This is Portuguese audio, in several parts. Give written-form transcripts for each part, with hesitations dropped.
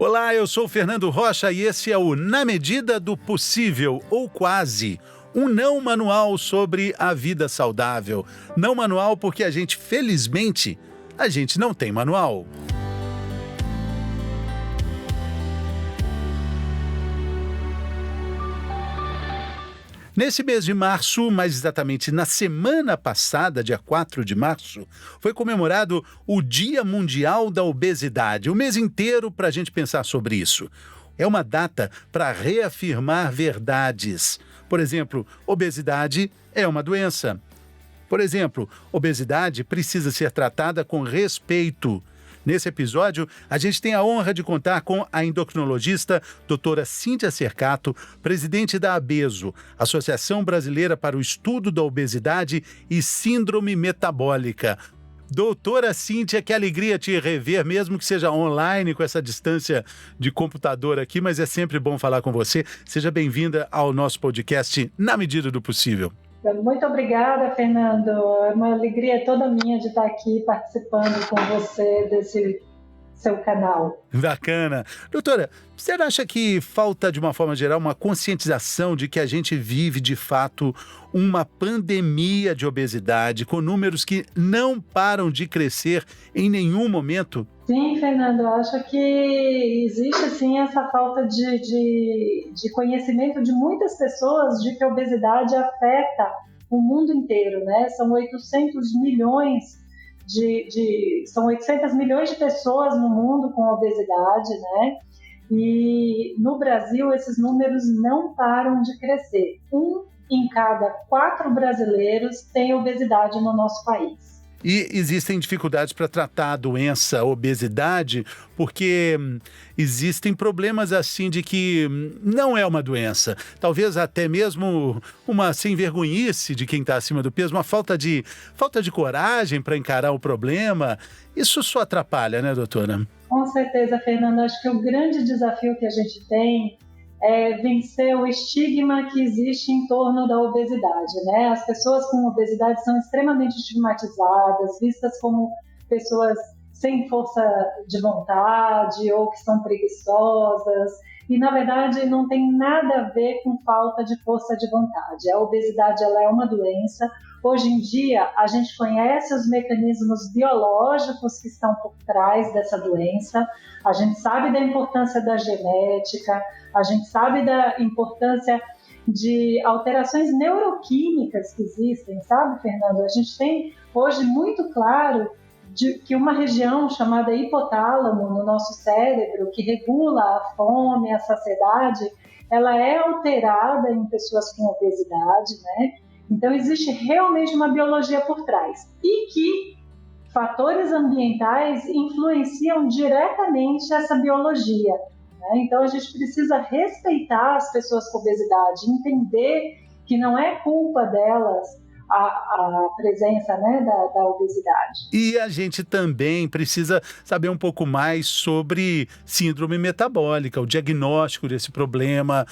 Olá, eu sou o Fernando Rocha e esse é o Na Medida do Possível, ou quase, um não manual sobre a vida saudável. Não manual porque felizmente, a gente não tem manual. Nesse mês de março, mais exatamente na semana passada, dia 4 de março, foi comemorado o Dia Mundial da Obesidade. O mês inteiro para a gente pensar sobre isso. É uma data para reafirmar verdades. Por exemplo, obesidade é uma doença. Por exemplo, obesidade precisa ser tratada com respeito. Nesse episódio, a gente tem a honra de contar com a endocrinologista doutora Cíntia Cercato, presidente da ABESO, Associação Brasileira para o Estudo da Obesidade e Síndrome Metabólica. Doutora Cíntia, que alegria te rever, mesmo que seja online, com essa distância de computador aqui, mas é sempre bom falar com você. Seja bem-vinda ao nosso podcast Na Medida do Possível. Muito obrigada, Fernando. É uma alegria toda minha de estar aqui participando com você desse seu canal. Bacana. Doutora, você acha que falta, de uma forma geral, uma conscientização de que a gente vive, de fato, uma pandemia de obesidade, com números que não param de crescer em nenhum momento? Sim, Fernando, eu acho que existe, sim, essa falta de conhecimento de muitas pessoas de que a obesidade afeta o mundo inteiro, né? São 800 milhões de pessoas no mundo com obesidade, né? E no Brasil esses números não param de crescer. 1 em cada 4 brasileiros tem obesidade no nosso país. E existem dificuldades para tratar a doença, a obesidade, porque existem problemas assim de que não é uma doença. Talvez até mesmo uma sem-vergonhice de quem está acima do peso, uma falta de coragem para encarar o problema. Isso só atrapalha, né, doutora? Com certeza, Fernanda. Acho que o grande desafio que a gente tem é vencer o estigma que existe em torno da obesidade, né? As pessoas com obesidade são extremamente estigmatizadas, vistas como pessoas sem força de vontade ou que são preguiçosas. E, na verdade, não tem nada a ver com falta de força de vontade. A obesidade ela é uma doença. Hoje em dia, a gente conhece os mecanismos biológicos que estão por trás dessa doença. A gente sabe da importância da genética, a gente sabe da importância de alterações neuroquímicas que existem, sabe, Fernando? A gente tem hoje muito claro que uma região chamada hipotálamo no nosso cérebro, que regula a fome, a saciedade, ela é alterada em pessoas com obesidade, né? Então existe realmente uma biologia por trás. E que fatores ambientais influenciam diretamente essa biologia, né? Então a gente precisa respeitar as pessoas com obesidade, entender que não é culpa delas a presença, né, da obesidade. E a gente também precisa saber um pouco mais sobre síndrome metabólica, o diagnóstico desse problema.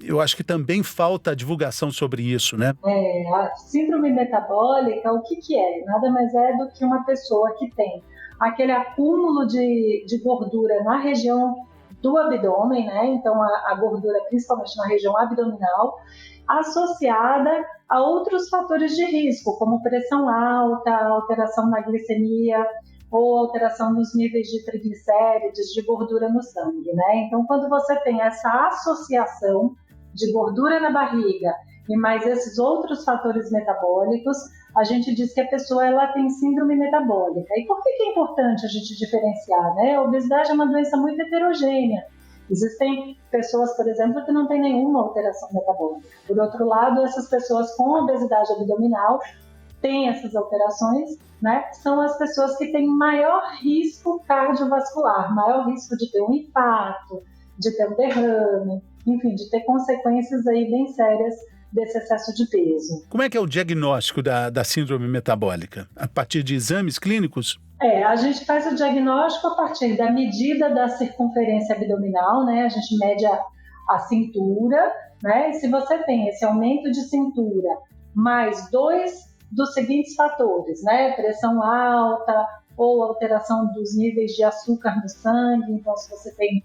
Eu acho que também falta divulgação sobre isso, né? A síndrome metabólica, o que é? Nada mais é do que uma pessoa que tem aquele acúmulo de gordura na região do abdômen, né? Então a gordura principalmente na região abdominal, associada a outros fatores de risco, como pressão alta, alteração na glicemia ou alteração nos níveis de triglicérides, de gordura no sangue, né? Então, quando você tem essa associação de gordura na barriga e mais esses outros fatores metabólicos, a gente diz que a pessoa ela tem síndrome metabólica. E por que é importante a gente diferenciar, né? A obesidade é uma doença muito heterogênea. Existem pessoas, por exemplo, que não têm nenhuma alteração metabólica. Por outro lado, essas pessoas com obesidade abdominal têm essas alterações, né? São as pessoas que têm maior risco cardiovascular, maior risco de ter um infarto, de ter um derrame, enfim, de ter consequências aí bem sérias desse excesso de peso. Como é que é o diagnóstico da síndrome metabólica? A partir de exames clínicos? A gente faz o diagnóstico a partir da medida da circunferência abdominal, né? A gente mede a cintura, né? E se você tem esse aumento de cintura mais 2 dos seguintes fatores, né? Pressão alta, ou alteração dos níveis de açúcar no sangue, então se você tem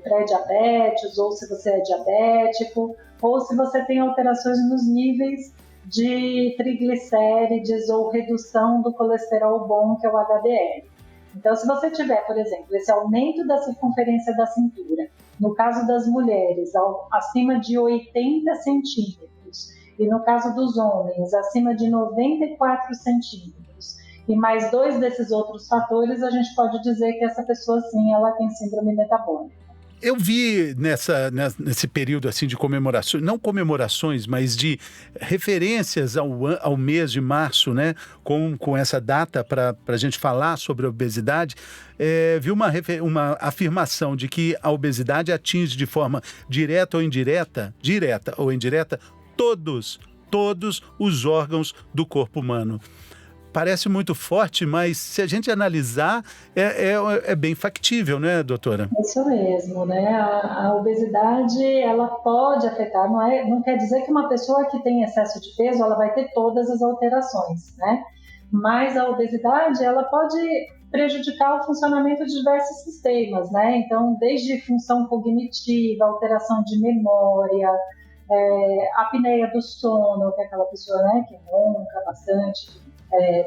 pré-diabetes, ou se você é diabético, ou se você tem alterações nos níveis de triglicérides ou redução do colesterol bom, que é o HDL. Então, se você tiver, por exemplo, esse aumento da circunferência da cintura, no caso das mulheres, acima de 80 centímetros, e no caso dos homens, acima de 94 centímetros, e mais 2 desses outros fatores, a gente pode dizer que essa pessoa, sim, ela tem síndrome metabólica. Eu vi nesse período assim de comemorações, não comemorações, mas de referências ao mês de março, né? Com essa data para a gente falar sobre a obesidade, vi uma afirmação de que a obesidade atinge de forma direta ou indireta, todos os órgãos do corpo humano. Parece muito forte, mas se a gente analisar, é bem factível, né, doutora? Isso mesmo, né? A obesidade, ela pode afetar, não quer dizer que uma pessoa que tem excesso de peso, ela vai ter todas as alterações, né? Mas a obesidade, ela pode prejudicar o funcionamento de diversos sistemas, né? Então, desde função cognitiva, alteração de memória, apneia do sono, que é aquela pessoa, né, que ronca bastante,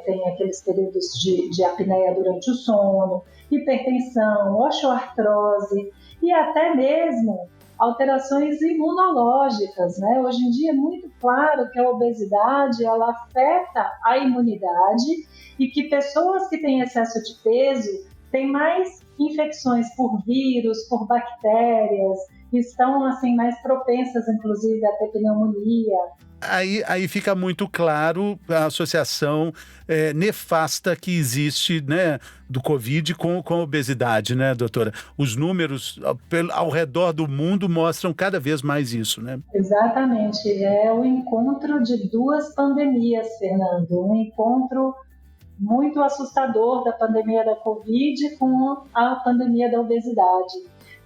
tem aqueles períodos de apneia durante o sono, hipertensão, osteoartrose e até mesmo alterações imunológicas, né? Hoje em dia é muito claro que a obesidade ela afeta a imunidade e que pessoas que têm excesso de peso têm mais infecções por vírus, por bactérias, estão assim mais propensas, inclusive, a ter pneumonia. Aí fica muito claro a associação nefasta que existe, né, do Covid com a obesidade, né, doutora? Os números ao redor do mundo mostram cada vez mais isso, né? Exatamente. É o encontro de 2 pandemias, Fernando. Um encontro muito assustador da pandemia da Covid com a pandemia da obesidade.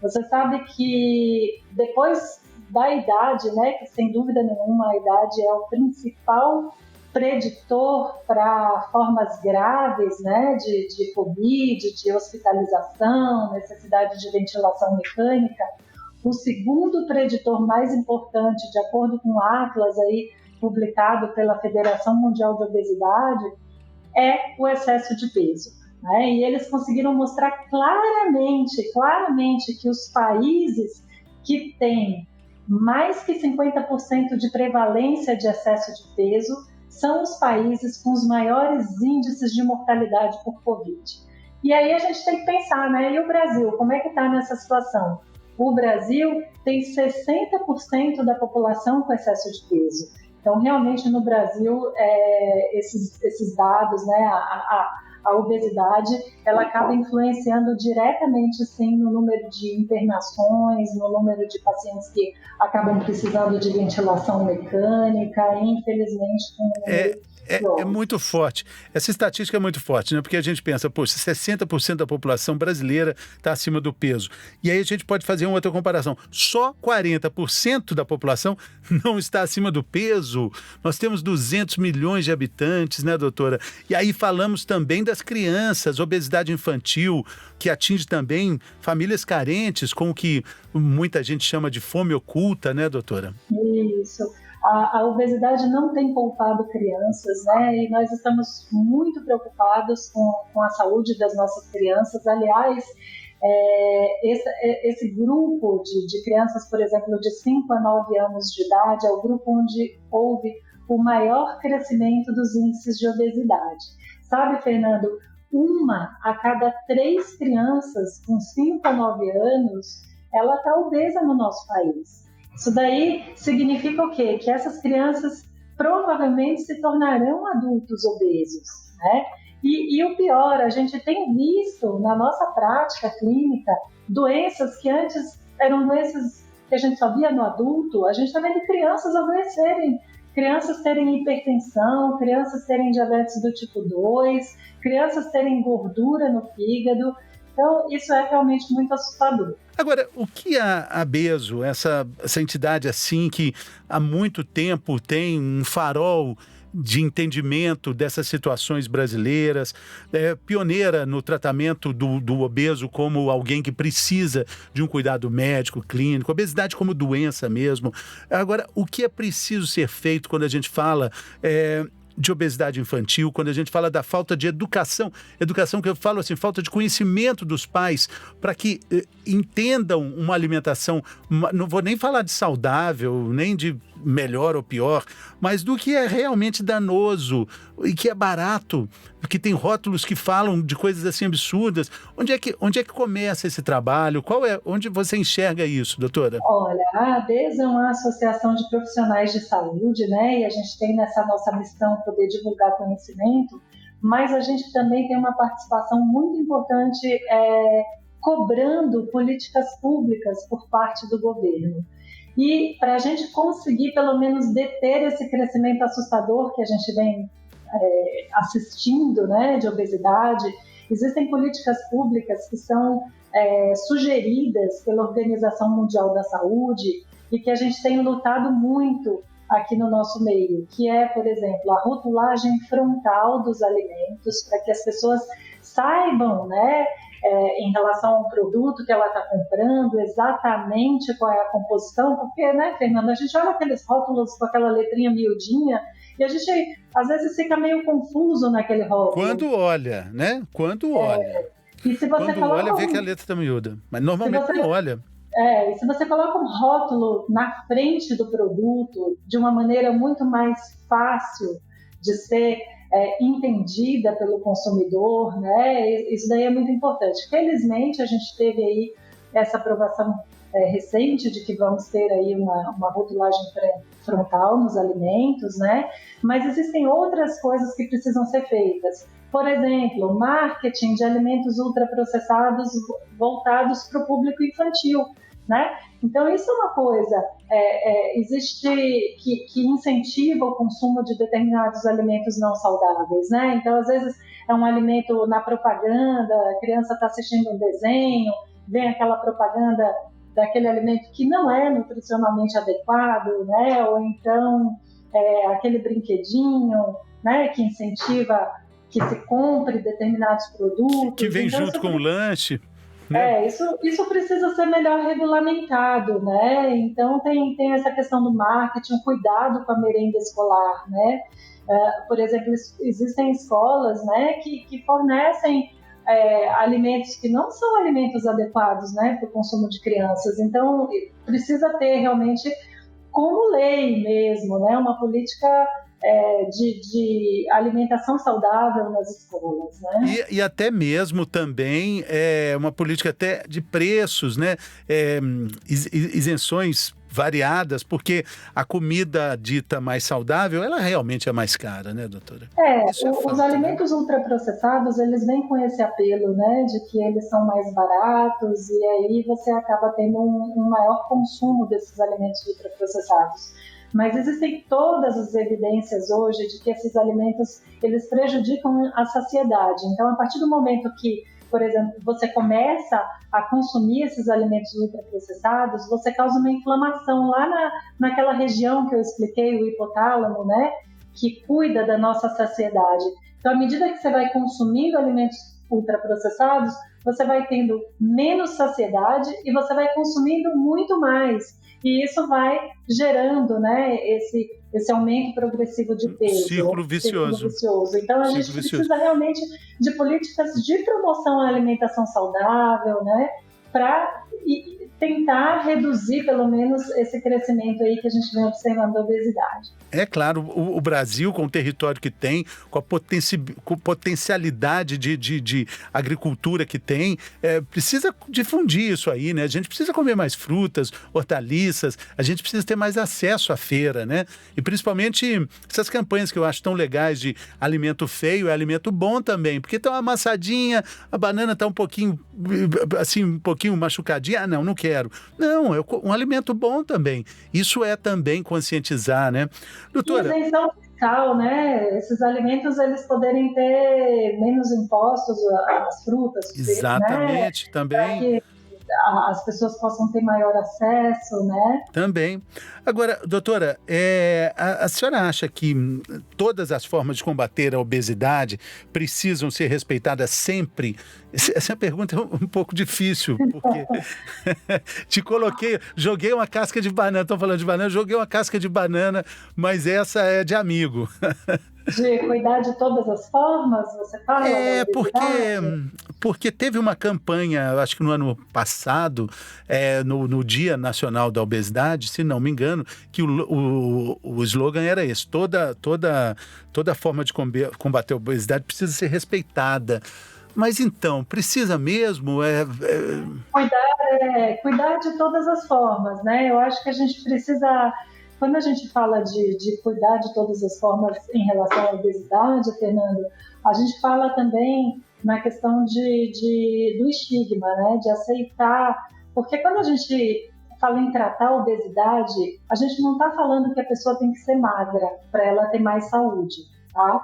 Você sabe que depois da idade, né, que sem dúvida nenhuma a idade é o principal preditor para formas graves, né, de Covid, de hospitalização, necessidade de ventilação mecânica, o segundo preditor mais importante, de acordo com o Atlas aí, publicado pela Federação Mundial de Obesidade, é o excesso de peso. Né? E eles conseguiram mostrar claramente que os países que têm mais que 50% de prevalência de excesso de peso são os países com os maiores índices de mortalidade por Covid. E aí a gente tem que pensar, né? E o Brasil, como é que está nessa situação? O Brasil tem 60% da população com excesso de peso. Então, realmente, no Brasil, esses dados, né, a obesidade, ela acaba influenciando diretamente, sim, no número de internações, no número de pacientes que acabam precisando de ventilação mecânica, e, infelizmente, com É muito forte. Essa estatística é muito forte, né? Porque a gente pensa, poxa, 60% da população brasileira está acima do peso. E aí a gente pode fazer uma outra comparação. Só 40% da população não está acima do peso. Nós temos 200 milhões de habitantes, né, doutora? E aí falamos também das crianças, obesidade infantil, que atinge também famílias carentes, com o que muita gente chama de fome oculta, né, doutora? Isso. A obesidade não tem poupado crianças, né? E nós estamos muito preocupados com a saúde das nossas crianças. Aliás, esse grupo de crianças, por exemplo, de 5 a 9 anos de idade, é o grupo onde houve o maior crescimento dos índices de obesidade. Sabe, Fernando, 1 a cada 3 crianças com 5 a 9 anos, ela está obesa no nosso país. Isso daí significa o quê? Que essas crianças provavelmente se tornarão adultos obesos, né? E o pior, a gente tem visto na nossa prática clínica doenças que antes eram doenças que a gente só via no adulto, a gente está vendo crianças adoecerem, crianças terem hipertensão, crianças terem diabetes do tipo 2, crianças terem gordura no fígado. Então, isso é realmente muito assustador. Agora, o que a Bezo, essa entidade assim que há muito tempo tem um farol de entendimento dessas situações brasileiras, pioneira no tratamento do obeso como alguém que precisa de um cuidado médico, clínico, obesidade como doença mesmo. Agora, o que é preciso ser feito quando a gente fala de obesidade infantil, quando a gente fala da falta de educação que eu falo assim, falta de conhecimento dos pais para que entendam uma alimentação, não vou nem falar de saudável, nem de melhor ou pior, mas do que é realmente danoso e que é barato, que tem rótulos que falam de coisas assim absurdas. Onde é que começa esse trabalho? Onde você enxerga isso, doutora? Olha, a ADES é uma associação de profissionais de saúde, né? E a gente tem nessa nossa missão poder divulgar conhecimento, mas a gente também tem uma participação muito importante cobrando políticas públicas por parte do governo. E para a gente conseguir, pelo menos, deter esse crescimento assustador que a gente vem assistindo, né, de obesidade, existem políticas públicas que são sugeridas pela Organização Mundial da Saúde e que a gente tem lutado muito aqui no nosso meio, que é, por exemplo, a rotulagem frontal dos alimentos, para que as pessoas saibam, né, em relação ao produto que ela está comprando, exatamente qual é a composição, porque, né, Fernanda, a gente olha aqueles rótulos com aquela letrinha miudinha e a gente, às vezes, fica meio confuso naquele rótulo. Quando olha, né? Quando olha. E se você Quando olha, vê que a letra está miúda. Mas normalmente não olha. E se você coloca um rótulo na frente do produto de uma maneira muito mais fácil de ser entendida pelo consumidor, né? Isso daí é muito importante. Felizmente, a gente teve aí essa aprovação recente de que vamos ter aí uma rotulagem frontal nos alimentos, né? Mas existem outras coisas que precisam ser feitas. Por exemplo, marketing de alimentos ultraprocessados voltados para o público infantil, né? Então, isso é uma coisa, existe que incentiva o consumo de determinados alimentos não saudáveis, né? Então, às vezes, é um alimento na propaganda, a criança está assistindo um desenho, vem aquela propaganda daquele alimento que não é nutricionalmente adequado, né? Ou então, aquele brinquedinho, né, que incentiva que se compre determinados produtos. Que vem então, junto com o lanche. Né? Isso precisa ser melhor regulamentado, né? Então tem essa questão do marketing, cuidado com a merenda escolar, né? Por exemplo, existem escolas, né, que fornecem alimentos que não são alimentos adequados, né, para o consumo de crianças. Então precisa ter realmente como lei mesmo, né, uma política de alimentação saudável nas escolas, né? E até mesmo também uma política até de preços, né? Isenções variadas, porque a comida dita mais saudável, ela realmente é mais cara, né, doutora? Os alimentos ultraprocessados, eles vêm com esse apelo, né, de que eles são mais baratos e aí você acaba tendo um maior consumo desses alimentos ultraprocessados. Mas existem todas as evidências hoje de que esses alimentos, eles prejudicam a saciedade. Então, a partir do momento que, por exemplo, você começa a consumir esses alimentos ultraprocessados, você causa uma inflamação lá naquela região que eu expliquei, o hipotálamo, né, que cuida da nossa saciedade. Então, à medida que você vai consumindo alimentos ultraprocessados, você vai tendo menos saciedade e você vai consumindo muito mais. E isso vai gerando, né, esse aumento progressivo de peso. Círculo vicioso. Então, a gente precisa realmente de políticas de promoção à alimentação saudável, né, para tentar reduzir, pelo menos, esse crescimento aí que a gente vem observando da obesidade. É claro, o Brasil, com o território que tem, com a potencialidade de agricultura que tem, precisa difundir isso aí, né? A gente precisa comer mais frutas, hortaliças, a gente precisa ter mais acesso à feira, né? E principalmente essas campanhas que eu acho tão legais de alimento feio é alimento bom também, porque tá uma amassadinha, a banana tá um pouquinho machucadinha, não quero. Não, é um alimento bom também. Isso é também conscientizar, né? Doutora... Isenção fiscal, né? Esses alimentos, eles poderem ter menos impostos, as frutas. Exatamente, né? também. as pessoas possam ter maior acesso, né? Também. Agora, doutora, a senhora acha que todas as formas de combater a obesidade precisam ser respeitadas sempre? Essa pergunta é um pouco difícil, porque joguei uma casca de banana, estão falando de banana, joguei uma casca de banana, mas essa é de amigo. De cuidar de todas as formas, você fala? Porque teve uma campanha, acho que no ano passado, no Dia Nacional da Obesidade, se não me engano, que o slogan era esse: toda forma de combater a obesidade precisa ser respeitada. Mas então, precisa mesmo? Cuidar de todas as formas, né? Eu acho que a gente precisa... Quando a gente fala de cuidar de todas as formas em relação à obesidade, Fernando, a gente fala também na questão do estigma, né? De aceitar, porque quando a gente fala em tratar a obesidade, a gente não está falando que a pessoa tem que ser magra para ela ter mais saúde, tá?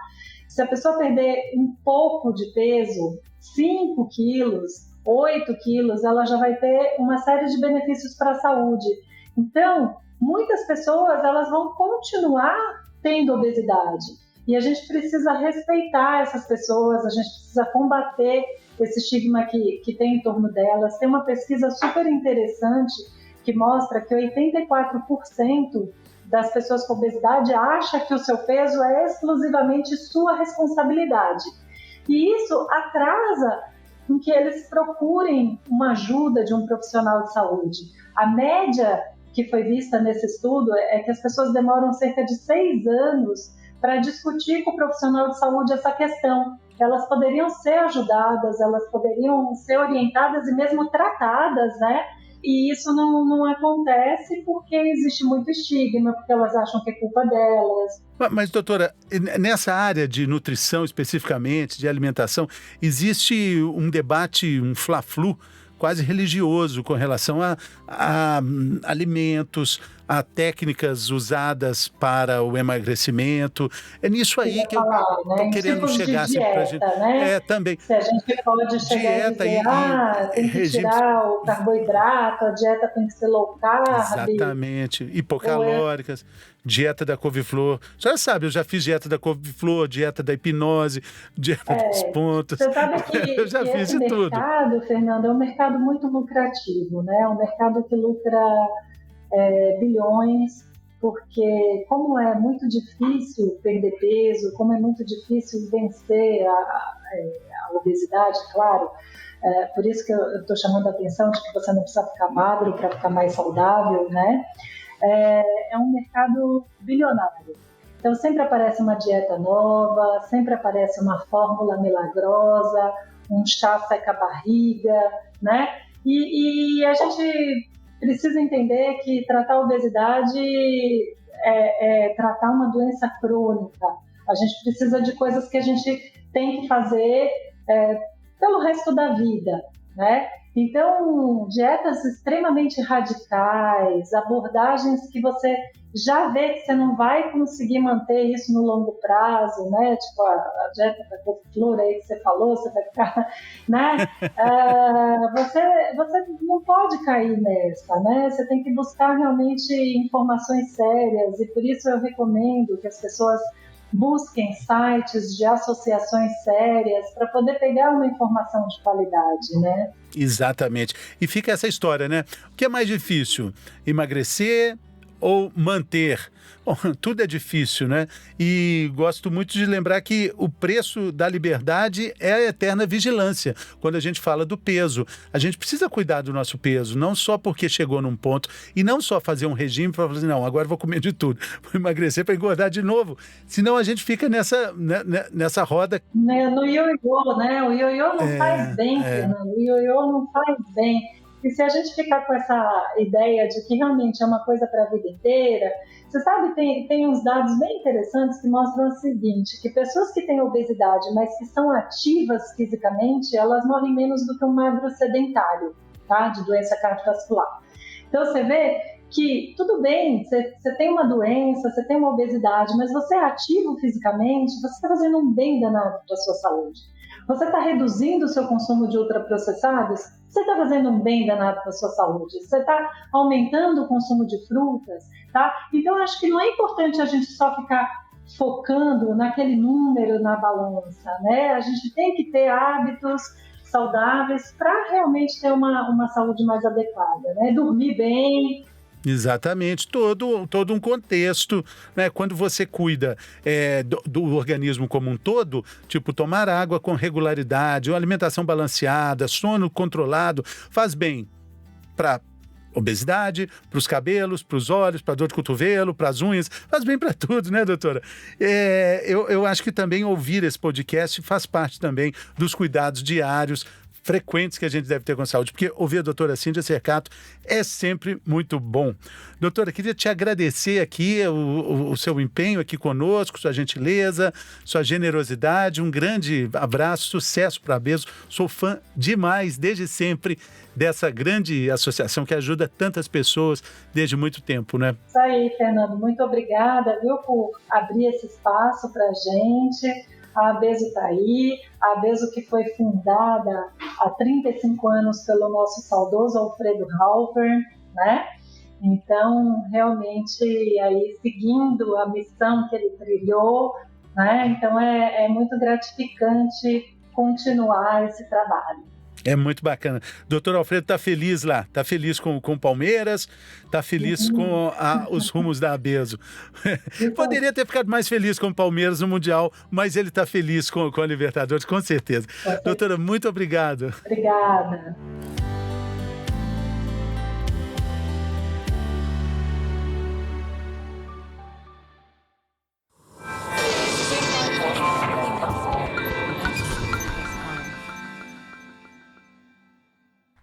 Se a pessoa perder um pouco de peso, 5 quilos, 8 quilos, ela já vai ter uma série de benefícios para a saúde. Então, muitas pessoas elas vão continuar tendo obesidade e a gente precisa respeitar essas pessoas, a gente precisa combater esse estigma que tem em torno delas. Tem uma pesquisa super interessante que mostra que 84% das pessoas com obesidade acha que o seu peso é exclusivamente sua responsabilidade. E isso atrasa com que eles procurem uma ajuda de um profissional de saúde. A média que foi vista nesse estudo é que as pessoas demoram cerca de 6 anos para discutir com o profissional de saúde essa questão. Elas poderiam ser ajudadas, elas poderiam ser orientadas e mesmo tratadas, né? E isso não acontece porque existe muito estigma, porque elas acham que é culpa delas. Mas, doutora, nessa área de nutrição especificamente, de alimentação, existe um debate, um fla-flu quase religioso com relação a alimentos, a técnicas usadas para o emagrecimento. É nisso aí que eu estou querendo chegar. Assim, dieta, pra gente, né? Também. Se a gente pode chegar dieta e dizer, tem que tirar o carboidrato, a dieta tem que ser low carb. Exatamente, hipocalóricas. Dieta da couve-flor. Já sabe, eu já fiz dieta da couve-flor, dieta da hipnose, dieta dos pontos. Você sabe que, eu já que fiz esse de tudo. mercado, Fernando, é um mercado muito lucrativo, né? É um mercado que lucra bilhões, porque como é muito difícil perder peso, como é muito difícil vencer a obesidade, claro, por isso que eu estou chamando a atenção de que você não precisa ficar magro para ficar mais saudável, né? É um mercado bilionário. Então sempre aparece uma dieta nova, sempre aparece uma fórmula milagrosa, um chá seca-barriga, né? E a gente precisa entender que tratar a obesidade é tratar uma doença crônica. A gente precisa de coisas que a gente tem que fazer pelo resto da vida, né? Então, dietas extremamente radicais, abordagens que você já vê que você não vai conseguir manter isso no longo prazo, né? Tipo a dieta da couve-flor aí que você falou, você vai ficar, né? Você não pode cair nessa, né? Você tem que buscar realmente informações sérias e por isso eu recomendo que as pessoas busquem sites de associações sérias para poder pegar uma informação de qualidade, né? Exatamente. E fica essa história, né? O que é mais difícil? Emagrecer ou manter? Bom, tudo é difícil, né? E gosto muito de lembrar que o preço da liberdade é a eterna vigilância. Quando a gente fala do peso, a gente precisa cuidar do nosso peso, não só porque chegou num ponto, e não só fazer um regime para falar assim, não, agora vou comer de tudo, vou emagrecer para engordar de novo. Senão a gente fica nessa roda. No ioiô, né? O ioiô não faz bem, Fernando. O ioiô não faz bem. E se a gente ficar com essa ideia de que realmente é uma coisa para a vida inteira, você sabe, tem uns dados bem interessantes que mostram o seguinte, que pessoas que têm obesidade, mas que são ativas fisicamente, elas morrem menos do que um magro sedentário, tá? De doença cardiovascular. Então você vê que tudo bem, você tem uma doença, você tem uma obesidade, mas você é ativo fisicamente, você está fazendo um bem danado para a sua saúde. Você está reduzindo o seu consumo de ultraprocessados? Você está fazendo um bem danado para a sua saúde? Você está aumentando o consumo de frutas? Tá? Então, acho que não é importante a gente só ficar focando naquele número na balança, né? A gente tem que ter hábitos saudáveis para realmente ter uma saúde mais adequada, né? Dormir bem. Exatamente, todo um contexto, né? Quando você cuida do organismo como um todo, tipo tomar água com regularidade, uma alimentação balanceada, sono controlado, faz bem para obesidade, para os cabelos, para os olhos, para dor de cotovelo, para as unhas, faz bem para tudo, né, doutora? Eu acho que também ouvir esse podcast faz parte também dos cuidados diários, frequentes que a gente deve ter com a saúde, porque ouvir a doutora Cíndia Cercato é sempre muito bom. Doutora, queria te agradecer aqui o seu empenho aqui conosco, sua gentileza, sua generosidade, um grande abraço, sucesso para a Abeso. Sou fã demais, desde sempre, dessa grande associação que ajuda tantas pessoas desde muito tempo, né? Isso aí, Fernando, muito obrigada, viu, por abrir esse espaço para a gente. A Abeso está aí, a Abeso que foi fundada há 35 anos pelo nosso saudoso Alfredo Halper, né? Então, realmente, aí seguindo a missão que ele trilhou, né? Então, é muito gratificante continuar esse trabalho. É muito bacana. Doutor Alfredo está feliz lá, está feliz com o Palmeiras, está feliz com os rumos da Abeso. Poderia ter ficado mais feliz com o Palmeiras no Mundial, mas ele está feliz com a Libertadores, com certeza. Doutora, muito obrigado. Obrigada.